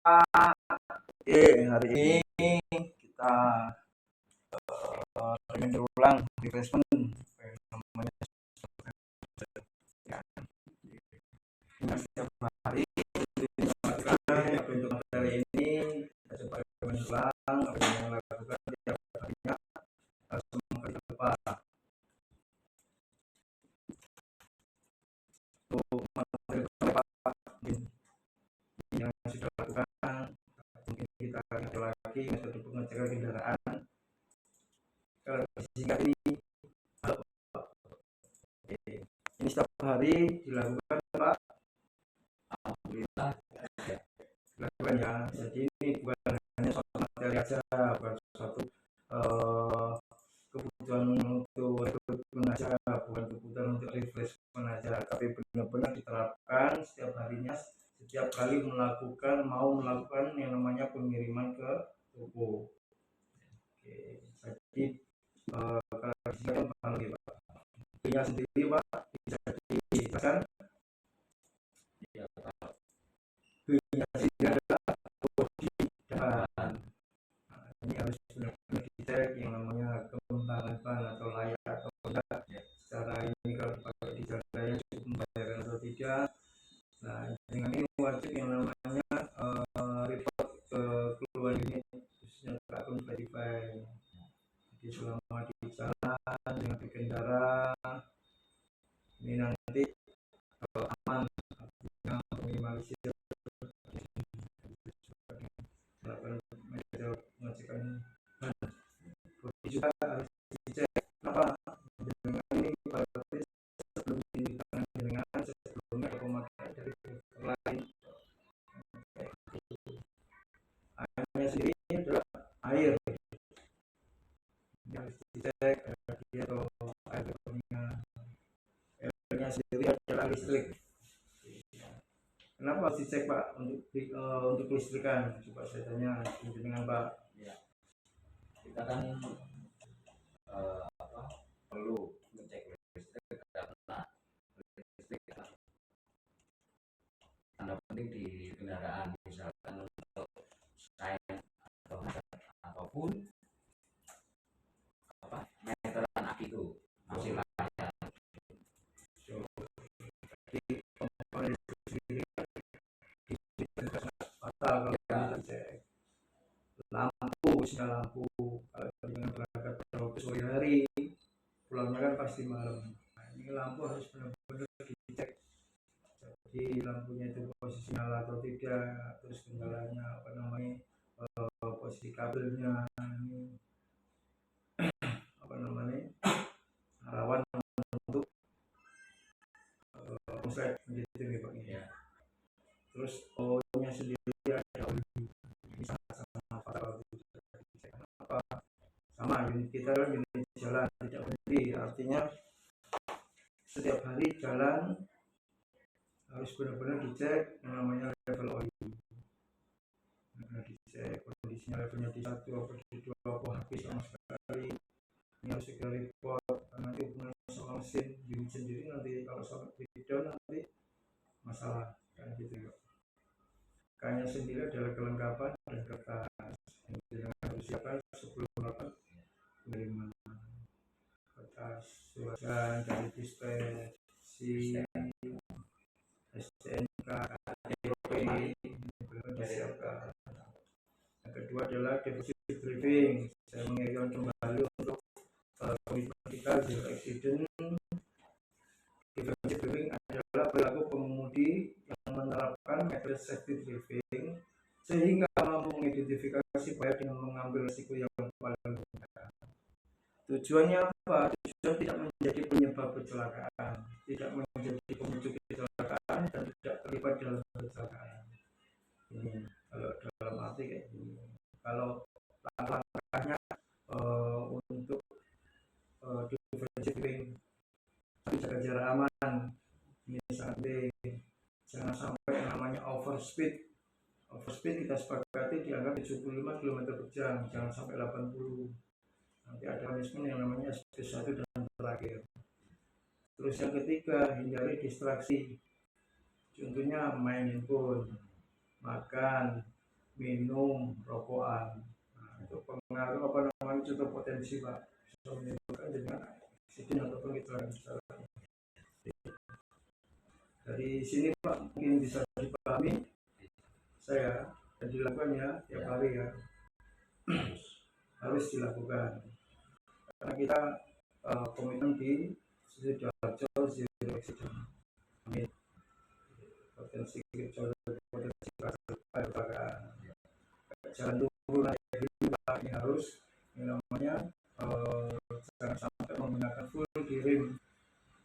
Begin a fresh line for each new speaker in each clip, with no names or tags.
Oke, hari ini kita reminder ulang refreshment namanya ya. Ini setiap hari untuk materi ini kita coba reminder ulang apa yang kita lakukan setiap harinya langsung ke depan. Untuk materi yang sudah lakukan, mungkin kita ada lagi metode pengecekan kendaraan. Kalau singkat ini ini setiap hari dilakukan Pak. Alhamdulillah dilakukan ya. Jadi ini bukan hanya soal materi aja, bukan suatu kebutuhan untuk rekrutmen aja, bukan kebutuhan untuk refreshment aja, tapi benar-benar diterapkan setiap harinya, setiap kali mau melakukan yang namanya pengiriman ke toko. Oke, jadi kalau disini kan lagi Pak, punya sendiri Pak, bisa dijelaskan. Ya, punya sendiri adalah bodi dan ini harus benar-benar dicek yang namanya kembangan ban atau layak atau tidak. Secara ini kalau dipakai di jalan raya cukup membayarkan atau tidak. Nah, dengan ini wajib yang namanya report ke keluar unit khususnya ke akun verify. Jadi selama di jalan dengan berkendara ini nanti aman, artinya minimalisir melakukan pengecekan ban. Bodi juga harus dicek apa dengan ini berarti sebelum ditangani dengan sebelumnya ada pemakaian dari lain. Airnya sendiri adalah air yang harus dicek dia atau air berbunga. Airnya sendiri adalah listrik. Kenapa harus dicek Pak untuk kelistrikan? Coba saya tanya dengan Pak. Ya, kita kan perlu ngecek listrik karena listrik tanda penting di kendaraan, misalkan untuk sign atau ataupun meteran aki itu masih layak. Jadi komponen sendiri batal kalau kita cek. Lampu, sinyal lampu kalau dengan berangkat pada waktu sore hari, pulangnya kan pasti malam. Nah, ini lampu harus benar-benar dicek. Jadi lampunya itu posisi nyala atau tidak, terus kendalanya apa namanya, posisi kabelnya ini apa namanya, rawan untuk konslet gitu nih Pak ya. Terus O-nya sendiri ada oli, bisa sama fatal apa sama unit kita kan unit jalan tidak berhenti, artinya setiap hari jalan harus benar-benar dicek yang namanya level oli. Nah, dicek kondisinya levelnya di 1 atau di 2 apa habis sama sekali. Ini harus segera report karena nanti hubungan sama mesin unit sendiri nanti kalau sampai breakdown nanti masalah kan gitu ya. Kayaknya sendiri adalah kelengkapan dan kertas yang harus siapkan sebelum melakukan pengiriman. Kertas surat dari dispensasi STNK KTP disiapkan. Yang kedua adalah deposit briefing. Saya mengingatkan kembali untuk komitmen kita zero accident. Deposit briefing adalah perilaku pengemudi yang menerapkan metode safety briefing sehingga mampu mengidentifikasi bahaya dengan mengambil risiko yang paling rendah. Tujuannya apa? Tujuan tidak menjadi penyebab kecelakaan, tidak menjadi pemicu kecelakaan, dan tidak terlibat dalam kecelakaan. Ini kalau dalam arti kayak gini. Kalau langkah-langkahnya untuk differentiating, jaga jarak aman, misalnya jangan sampai namanya overspeed. Overspeed kita sepakati dianggap 75 km per jam, jangan sampai 80. Nanti ada punishment yang namanya SP1 dan terakhir. Terus yang ketiga, hindari distraksi. Contohnya main handphone, makan, minum, rokokan. Nah, itu pengaruh apa namanya itu potensi Pak. Bisa menimbulkan dengan oksigen ataupun kecelakaan pesawat. Dari sini Pak mungkin bisa dipahami saya dan dilakukan ya tiap hari ya harus dilakukan karena kita komitmen di Sidoarjo zero accident. Amin. Potensi potensi kecelakaan jalan dulu naik ini Pak, ini harus yang namanya jangan sampai menggunakan full kirim,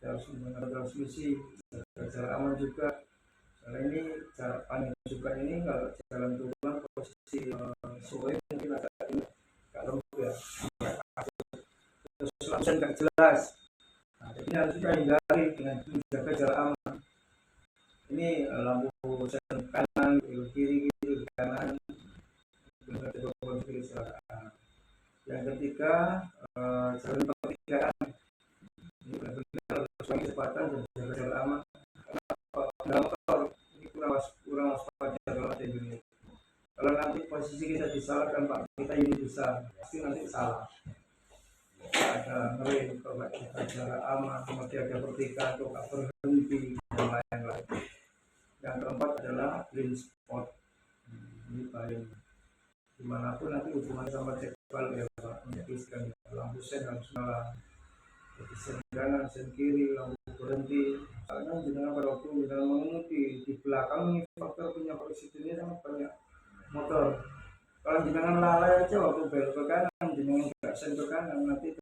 harus menggunakan transmisi jarak aman juga. Karena ini jarak panjang juga ini kalau jalan turun posisi sore mungkin agak lembut ya, terus langsung nggak jelas. Nah, jadi harus kita hindari dengan menjaga jarak aman. Ini lampu sen kanan, kiri kanan, yang ketiga jalan pertigaan. Ini benar-benar harus bagi kecepatan dan jaga jarak aman. Karena motor ini kurang waspada kalau ada unit. Kalau nanti posisi kita disalahkan Pak, kita ini bisa pasti nanti salah. Ada ngerem, kalau kita jarak aman, kemudian ada pertigaan, atau berhenti dan lain-lain. Yang keempat adalah blind spot. Ini paling dimanapun nanti hubungan sama cekal ya Pak, menyebutkan lampu sen harus nyala, jadi sen kanan, sen kiri, lampu berhenti. Karena jenengan pada waktu jenengan mengemudi di belakang ini faktor punya oksigennya sangat banyak motor. Kalau jenengan lalai aja waktu belok ke kanan, jenengan nggak sen ke kanan, nanti